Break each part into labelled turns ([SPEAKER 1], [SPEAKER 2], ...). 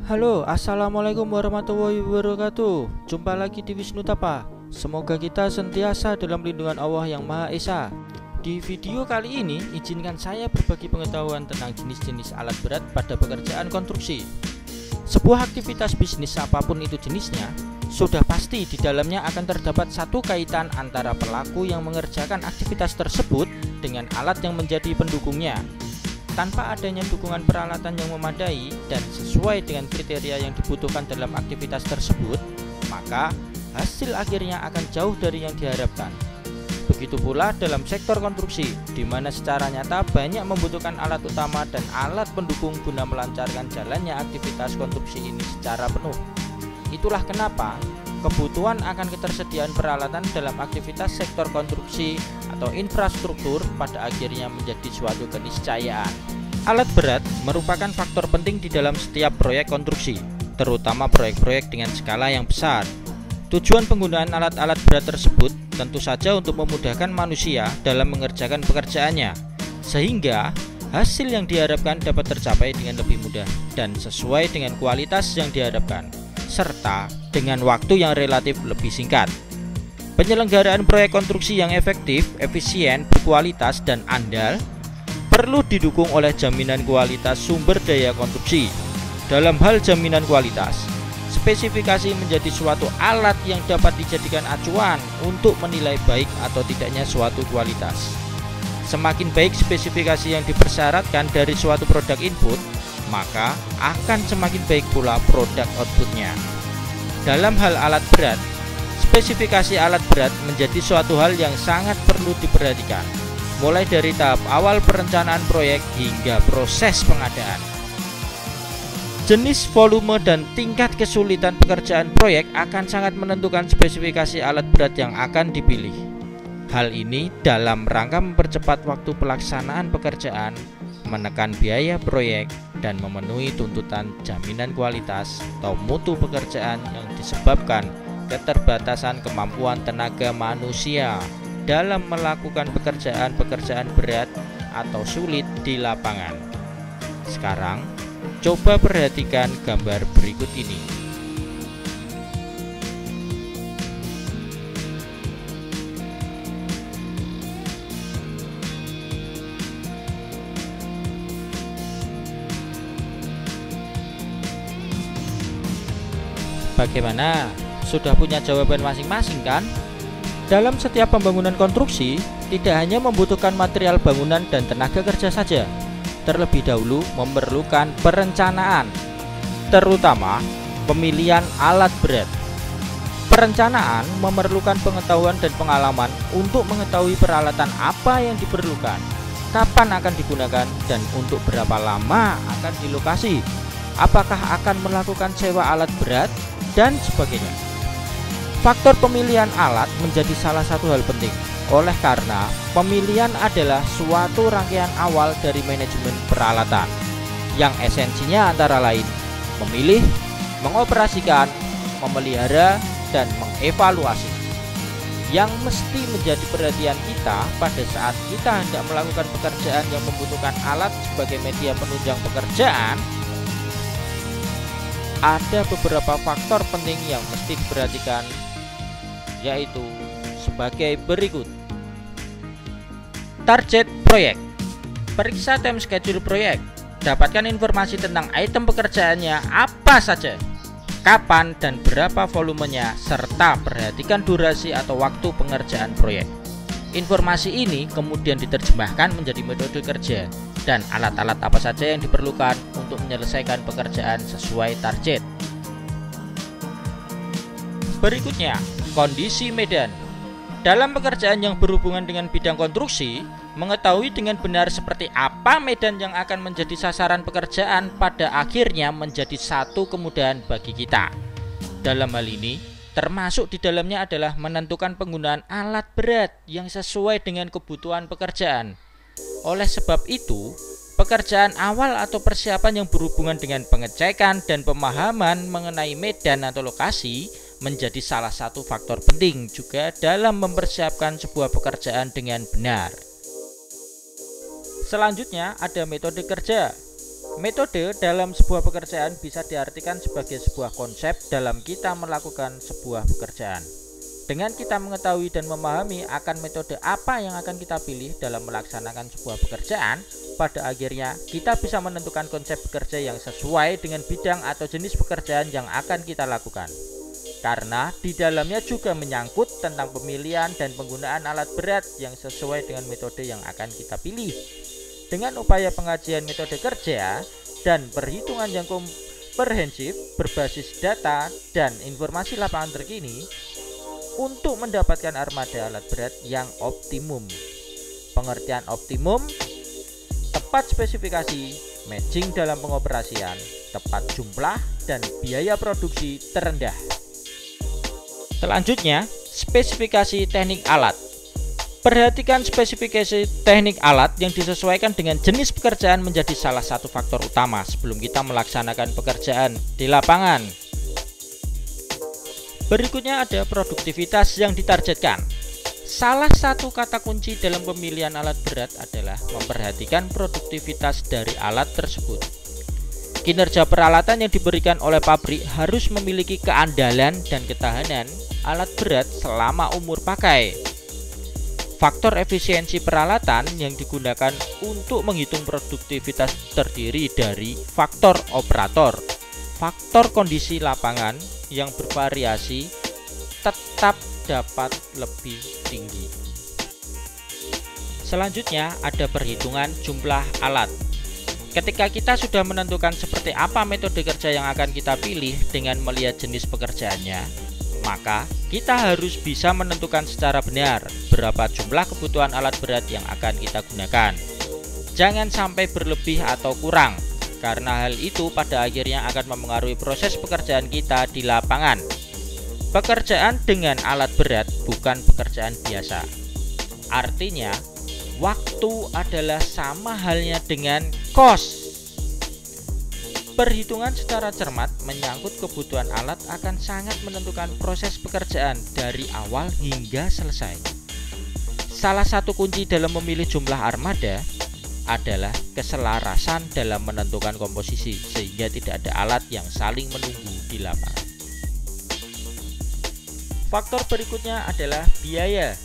[SPEAKER 1] Halo, assalamualaikum warahmatullahi wabarakatuh. Jumpa lagi di Wisnu Tapa. Semoga kita sentiasa dalam lindungan Allah yang Maha Esa. Di video kali ini, izinkan saya berbagi pengetahuan tentang jenis-jenis alat berat pada pekerjaan konstruksi. Sebuah aktivitas bisnis apapun itu jenisnya, sudah pasti di dalamnya akan terdapat satu kaitan antara pelaku yang mengerjakan aktivitas tersebut dengan alat yang menjadi pendukungnya. Tanpa adanya dukungan peralatan yang memadai dan sesuai dengan kriteria yang dibutuhkan dalam aktivitas tersebut, maka hasil akhirnya akan jauh dari yang diharapkan. Begitu pula dalam sektor konstruksi, di mana secara nyata banyak membutuhkan alat utama dan alat pendukung guna melancarkan jalannya aktivitas konstruksi ini secara penuh. Itulah kenapa kebutuhan akan ketersediaan peralatan dalam aktivitas sektor konstruksi atau infrastruktur pada akhirnya menjadi suatu keniscayaan. Alat berat merupakan faktor penting di dalam setiap proyek konstruksi, terutama proyek-proyek dengan skala yang besar. Tujuan penggunaan alat-alat berat tersebut tentu saja untuk memudahkan manusia dalam mengerjakan pekerjaannya, sehingga hasil yang diharapkan dapat tercapai dengan lebih mudah dan sesuai dengan kualitas yang diharapkan, serta dengan waktu yang relatif lebih singkat. Penyelenggaraan proyek konstruksi yang efektif, efisien, berkualitas, dan andal perlu didukung oleh jaminan kualitas sumber daya konstruksi. Dalam hal jaminan kualitas, spesifikasi menjadi suatu alat yang dapat dijadikan acuan untuk menilai baik atau tidaknya suatu kualitas. Semakin baik spesifikasi yang dipersyaratkan dari suatu produk input, maka akan semakin baik pula produk outputnya. Dalam hal alat berat, spesifikasi alat berat menjadi suatu hal yang sangat perlu diperhatikan, mulai dari tahap awal perencanaan proyek hingga proses pengadaan. Jenis, volume, dan tingkat kesulitan pekerjaan proyek akan sangat menentukan spesifikasi alat berat yang akan dipilih. Hal ini dalam rangka mempercepat waktu pelaksanaan pekerjaan, menekan biaya proyek, dan memenuhi tuntutan jaminan kualitas atau mutu pekerjaan yang disebabkan keterbatasan kemampuan tenaga manusia dalam melakukan pekerjaan-pekerjaan berat atau sulit di lapangan. Sekarang, coba perhatikan gambar berikut ini. Bagaimana? Sudah punya jawaban masing-masing kan? Dalam setiap pembangunan konstruksi, tidak hanya membutuhkan material bangunan dan tenaga kerja saja. Terlebih dahulu memerlukan perencanaan, terutama pemilihan alat berat. Perencanaan memerlukan pengetahuan dan pengalaman untuk mengetahui peralatan apa yang diperlukan, kapan akan digunakan, dan untuk berapa lama akan di lokasi. Apakah akan melakukan sewa alat berat, dan sebagainya. Faktor pemilihan alat menjadi salah satu hal penting, oleh karena pemilihan adalah suatu rangkaian awal dari manajemen peralatan, yang esensinya antara lain memilih, mengoperasikan, memelihara, dan mengevaluasi. Yang mesti menjadi perhatian kita pada saat kita hendak melakukan pekerjaan yang membutuhkan alat sebagai media penunjang pekerjaan, ada beberapa faktor penting yang mesti diperhatikan, yaitu sebagai berikut. Target proyek. Periksa time schedule proyek. Dapatkan informasi tentang item pekerjaannya apa saja, kapan dan berapa volumenya, serta perhatikan durasi atau waktu pengerjaan proyek. Informasi ini kemudian diterjemahkan menjadi metode kerja dan alat-alat apa saja yang diperlukan untuk menyelesaikan pekerjaan sesuai target. Berikutnya, kondisi medan. Dalam pekerjaan yang berhubungan dengan bidang konstruksi, mengetahui dengan benar seperti apa medan yang akan menjadi sasaran pekerjaan pada akhirnya menjadi satu kemudahan bagi kita. Dalam hal ini, termasuk di dalamnya adalah menentukan penggunaan alat berat yang sesuai dengan kebutuhan pekerjaan. Oleh sebab itu, pekerjaan awal atau persiapan yang berhubungan dengan pengecekan dan pemahaman mengenai medan atau lokasi menjadi salah satu faktor penting juga dalam mempersiapkan sebuah pekerjaan dengan benar. Selanjutnya ada metode kerja. Metode dalam sebuah pekerjaan bisa diartikan sebagai sebuah konsep dalam kita melakukan sebuah pekerjaan. Dengan kita mengetahui dan memahami akan metode apa yang akan kita pilih dalam melaksanakan sebuah pekerjaan, pada akhirnya kita bisa menentukan konsep bekerja yang sesuai dengan bidang atau jenis pekerjaan yang akan kita lakukan. Karena di dalamnya juga menyangkut tentang pemilihan dan penggunaan alat berat yang sesuai dengan metode yang akan kita pilih. Dengan upaya pengajian metode kerja dan perhitungan yang komprehensif berbasis data dan informasi lapangan terkini untuk mendapatkan armada alat berat yang optimum. Pengertian optimum, tepat spesifikasi, matching dalam pengoperasian, tepat jumlah, dan biaya produksi terendah. Selanjutnya, spesifikasi teknik alat. Perhatikan spesifikasi teknik alat yang disesuaikan dengan jenis pekerjaan menjadi salah satu faktor utama sebelum kita melaksanakan pekerjaan di lapangan. Berikutnya ada produktivitas yang ditargetkan. Salah satu kata kunci dalam pemilihan alat berat adalah memperhatikan produktivitas dari alat tersebut. Kinerja peralatan yang diberikan oleh pabrik harus memiliki keandalan dan ketahanan alat berat selama umur pakai. Faktor efisiensi peralatan yang digunakan untuk menghitung produktivitas terdiri dari faktor operator, faktor kondisi lapangan yang bervariasi tetap dapat lebih tinggi. Selanjutnya ada perhitungan jumlah alat. Ketika kita sudah menentukan seperti apa metode kerja yang akan kita pilih dengan melihat jenis pekerjaannya, maka kita harus bisa menentukan secara benar berapa jumlah kebutuhan alat berat yang akan kita gunakan. Jangan sampai berlebih atau kurang, karena hal itu pada akhirnya akan mempengaruhi proses pekerjaan kita di lapangan. Pekerjaan dengan alat berat bukan pekerjaan biasa. Artinya, waktu adalah sama halnya dengan kos. Perhitungan secara cermat menyangkut kebutuhan alat akan sangat menentukan proses pekerjaan dari awal hingga selesai. Salah satu kunci dalam memilih jumlah armada adalah keselarasan dalam menentukan komposisi, sehingga tidak ada alat yang saling menunggu di lapangan. Faktor berikutnya adalah biaya.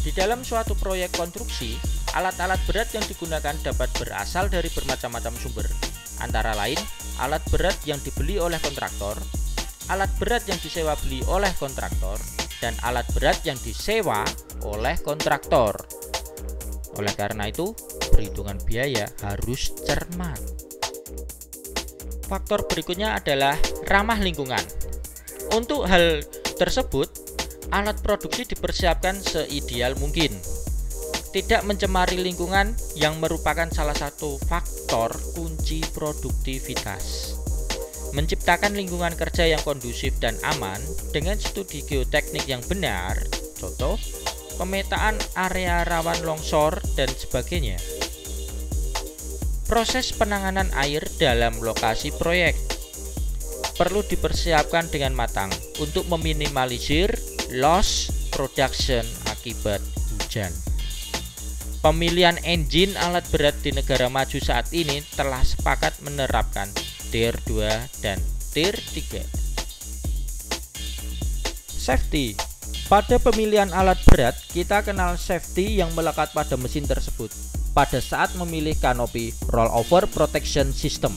[SPEAKER 1] Di dalam suatu proyek konstruksi, alat-alat berat yang digunakan dapat berasal dari bermacam-macam sumber. Antara lain, alat berat yang dibeli oleh kontraktor, alat berat yang disewa beli oleh kontraktor, dan alat berat yang disewa oleh kontraktor. Oleh karena itu, perhitungan biaya harus cermat. Faktor berikutnya adalah ramah lingkungan. Untuk hal tersebut, alat produksi dipersiapkan seideal mungkin, tidak mencemari lingkungan yang merupakan salah satu faktor kunci produktivitas. Menciptakan lingkungan kerja yang kondusif dan aman dengan studi geoteknik yang benar, contoh pemetaan area rawan longsor dan sebagainya. Proses penanganan air dalam lokasi proyek perlu dipersiapkan dengan matang untuk meminimalisir loss production akibat hujan. Pemilihan engine alat berat di negara maju saat ini telah sepakat menerapkan Tier 2 dan Tier 3. Safety. Pada pemilihan alat berat, kita kenal safety yang melekat pada mesin tersebut pada saat memilih kanopi rollover protection system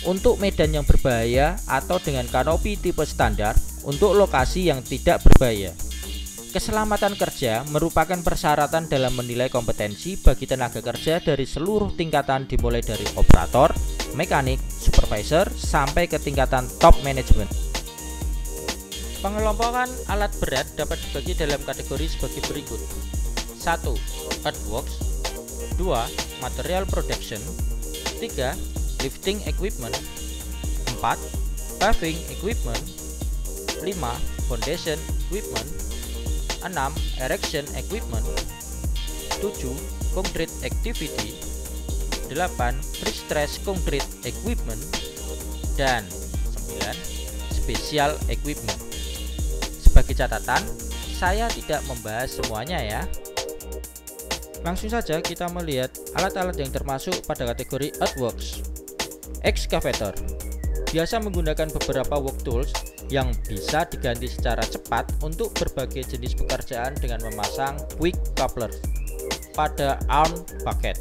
[SPEAKER 1] untuk medan yang berbahaya atau dengan kanopi tipe standar untuk lokasi yang tidak berbahaya. Keselamatan kerja merupakan persyaratan dalam menilai kompetensi bagi tenaga kerja dari seluruh tingkatan dimulai dari operator, mekanik, supervisor, sampai ke tingkatan top management. Pengelompokan alat berat dapat dibagi dalam kategori sebagai berikut. 1. Earthworks. 2. Material production. 3. Lifting equipment. 4. Paving equipment. 5. Foundation equipment. 6. Erection equipment. 7. Concrete activity. 8. Pre-stress concrete equipment. Dan 9. Special equipment. Sebagai catatan, saya tidak membahas semuanya ya. Langsung saja kita melihat alat-alat yang termasuk pada kategori earthworks. Excavator biasa menggunakan beberapa work tools yang bisa diganti secara cepat untuk berbagai jenis pekerjaan dengan memasang quick coupler pada arm bucket.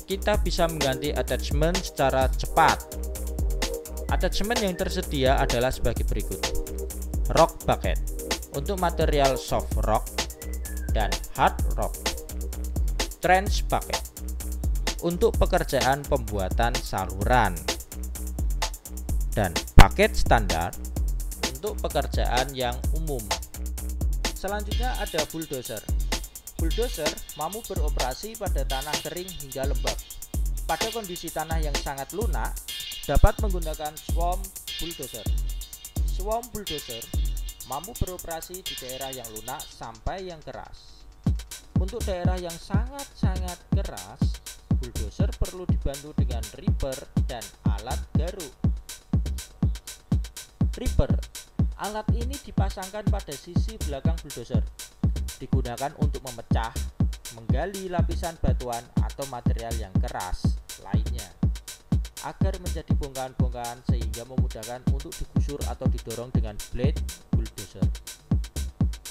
[SPEAKER 1] Kita bisa mengganti attachment secara cepat. Attachment yang tersedia adalah sebagai berikut: rock bucket untuk material soft rock dan hard rock, trench bucket untuk pekerjaan pembuatan saluran, dan paket standar untuk pekerjaan yang umum. Selanjutnya ada bulldozer. Bulldozer mampu beroperasi pada tanah kering hingga lembab. Pada kondisi tanah yang sangat lunak, dapat menggunakan swarm bulldozer. Swarm bulldozer mampu beroperasi di daerah yang lunak sampai yang keras. Untuk daerah yang sangat-sangat keras, bulldozer perlu dibantu dengan ripper dan alat garuk. Ripper, alat ini dipasangkan pada sisi belakang bulldozer. Digunakan untuk memecah, menggali lapisan batuan atau material yang keras lainnya, agar menjadi bongkahan-bongkahan sehingga memudahkan untuk digusur atau didorong dengan blade bulldozer.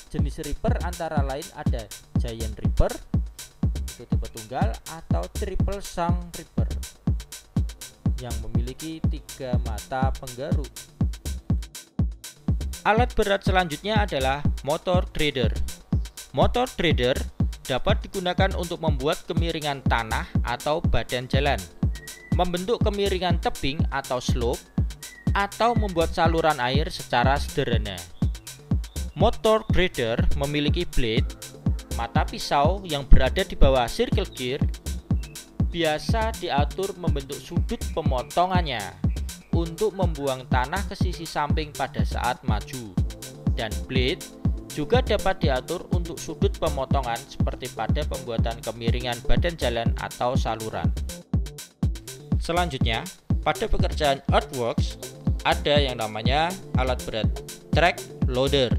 [SPEAKER 1] Jenis ripper antara lain ada giant ripper, itu tipe tunggal, atau triple shunk ripper yang memiliki 3 mata penggaruk. Alat berat selanjutnya adalah motor grader. Motor grader dapat digunakan untuk membuat kemiringan tanah atau badan jalan, membentuk kemiringan tebing atau slope, atau membuat saluran air secara sederhana. Motor grader memiliki blade, mata pisau yang berada di bawah circle gear, biasa diatur membentuk sudut pemotongannya untuk membuang tanah ke sisi samping pada saat maju, dan blade juga dapat diatur untuk sudut pemotongan seperti pada pembuatan kemiringan badan jalan atau saluran. Selanjutnya, pada pekerjaan earthworks ada yang namanya alat berat track loader,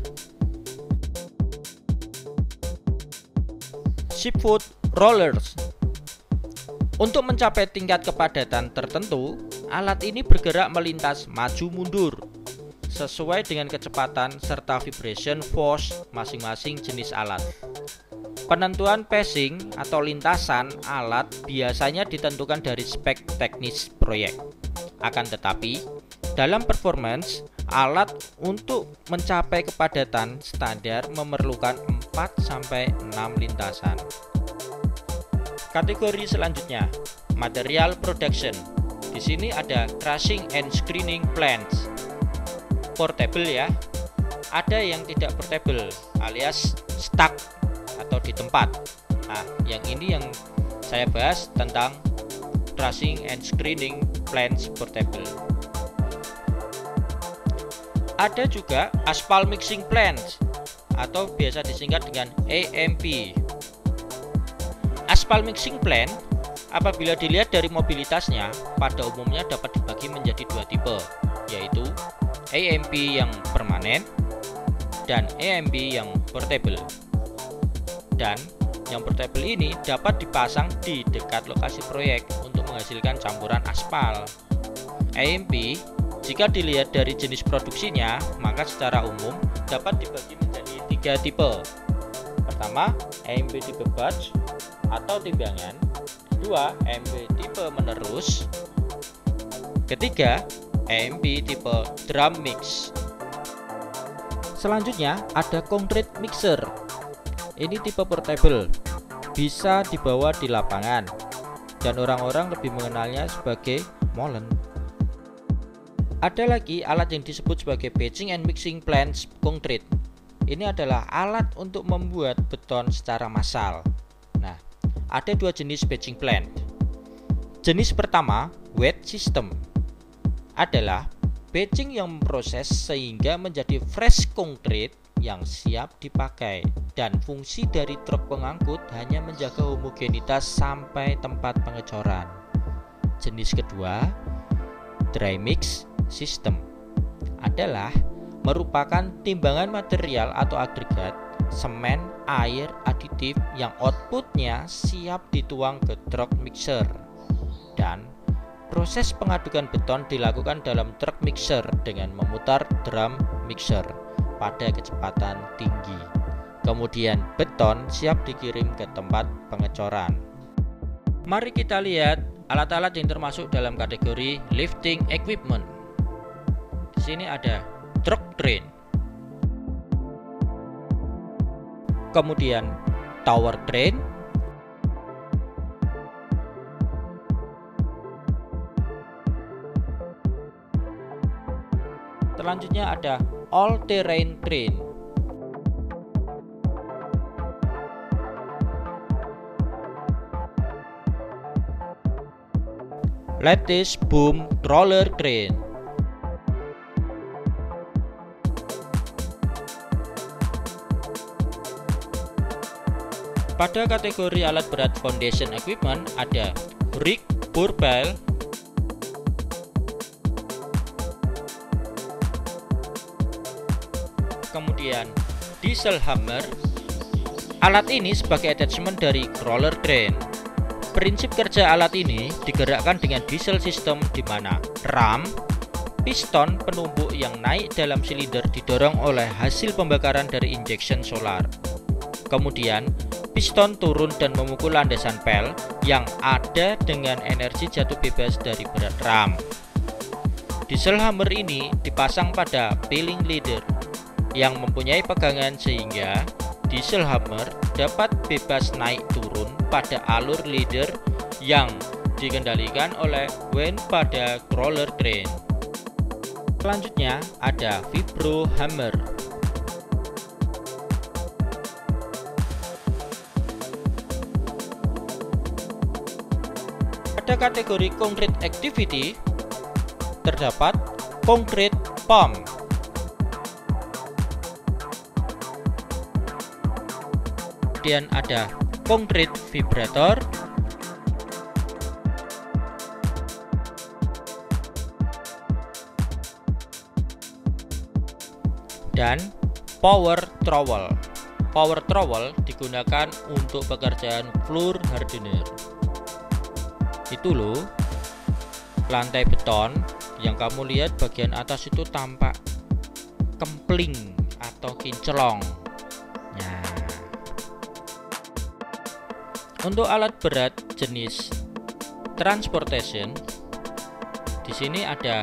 [SPEAKER 1] sheepfoot rollers. Untuk mencapai tingkat kepadatan tertentu, alat ini bergerak melintas maju mundur sesuai dengan kecepatan serta vibration force masing-masing jenis alat. Penentuan pacing atau lintasan alat biasanya ditentukan dari spek teknis proyek. Akan tetapi, dalam performance, alat untuk mencapai kepadatan standar memerlukan 4-6 lintasan. Kategori selanjutnya, material production. Di sini ada crushing and screening plants. Portable ya. Ada yang tidak portable alias stuck atau di tempat. Nah, yang ini yang saya bahas tentang crushing and screening plants portable. Ada juga aspal mixing plants atau biasa disingkat dengan AMP. Aspal mixing plant apabila dilihat dari mobilitasnya pada umumnya dapat dibagi menjadi 2 tipe, yaitu AMP yang permanen dan AMP yang portable. Dan yang portable ini dapat dipasang di dekat lokasi proyek untuk menghasilkan campuran aspal. AMP jika dilihat dari jenis produksinya, maka secara umum dapat dibagi menjadi 3 tipe. Pertama, AMP tipe batch atau timbangan. Kedua, AMP tipe menerus. Ketiga, AMP tipe drum mix. Selanjutnya ada concrete mixer. Ini tipe portable, bisa dibawa di lapangan, dan orang-orang lebih mengenalnya sebagai molen. Ada lagi alat yang disebut sebagai batching and mixing plants concrete. Ini adalah alat untuk membuat beton secara massal. Nah, ada 2 jenis batching plant. Jenis pertama, wet system, adalah batching yang memproses sehingga menjadi fresh concrete yang siap dipakai, dan fungsi dari truk pengangkut hanya menjaga homogenitas sampai tempat pengecoran. Jenis kedua, dry mix system, adalah merupakan timbangan material atau agregat, semen, air, aditif yang outputnya siap dituang ke truk mixer dan Proses pengadukan beton dilakukan dalam truk mixer dengan memutar drum mixer pada kecepatan tinggi. Kemudian beton siap dikirim ke tempat pengecoran. Mari kita lihat alat-alat yang termasuk dalam kategori lifting equipment. Di sini ada truck crane, kemudian tower crane, selanjutnya ada all-terrain crane, lattice boom roller crane, pada kategori alat berat foundation equipment ada rig barbell, kemudian diesel hammer. Alat ini sebagai attachment dari roller crane. Prinsip kerja alat ini digerakkan dengan diesel system di mana ram, piston penumbuk yang naik dalam silinder didorong oleh hasil pembakaran dari injection solar. Kemudian piston turun dan memukul landasan pel yang ada dengan energi jatuh bebas dari berat ram. Diesel hammer ini dipasang pada peeling leader yang mempunyai pegangan sehingga diesel hammer dapat bebas naik turun pada alur leader yang dikendalikan oleh wen pada roller crane. Selanjutnya ada vibro hammer. Pada kategori concrete activity terdapat concrete pump, kemudian ada concrete vibrator, dan power trowel. Power trowel digunakan untuk pekerjaan floor hardener. Itu loh, lantai beton yang kamu lihat bagian atas itu tampak kempling atau kinclong. Nah, untuk alat berat jenis transportation, di sini ada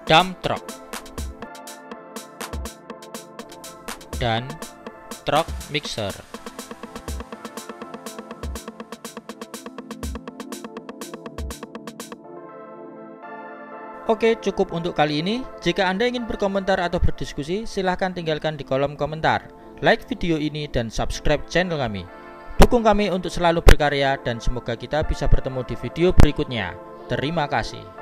[SPEAKER 1] dump truck dan truck mixer. Oke, cukup untuk kali ini. Jika Anda ingin berkomentar atau berdiskusi, silahkan tinggalkan di kolom komentar. Like video ini dan subscribe channel kami. Dukung kami untuk selalu berkarya dan semoga kita bisa bertemu di video berikutnya. Terima kasih.